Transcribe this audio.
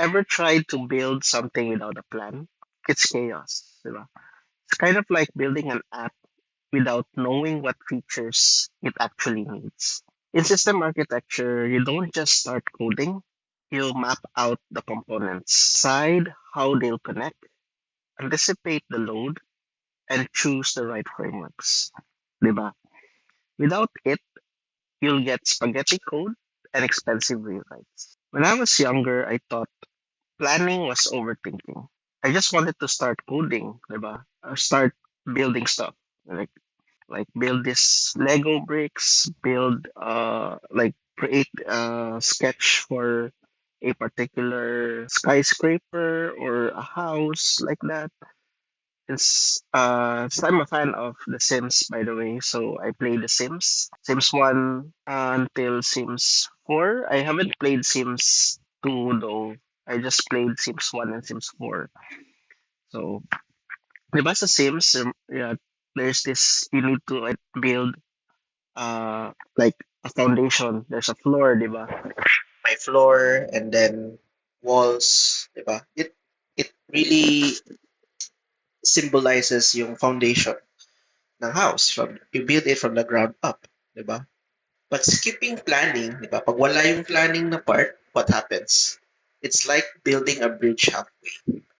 Ever tried to build something without a plan? It's chaos, diba? It's kind of like building an app without knowing what features it actually needs. In system architecture, you don't just start coding, you map out the components, decide how they'll connect, anticipate the load, and choose the right frameworks. Diba? Without it, you'll get spaghetti code and expensive rewrites. When I was younger, I thought planning was overthinking. I just wanted to start coding, diba? Or start building stuff. Like build this Lego bricks, build like create a sketch for a particular skyscraper or a house like that. So I'm a fan of The Sims, by the way. So I play The Sims, Sims 1 until Sims 4. I haven't played Sims 2 though. I just played Sims 1 and Sims 4. So, diba sa Sims, yeah, there's this, you need to like build like a foundation. There's a floor, diba? My floor and then walls, diba? It really symbolizes yung foundation ng house. You build it from the ground up, di ba? But skipping planning, di ba? Pag wala yung planning na part, what happens? It's like building a bridge halfway.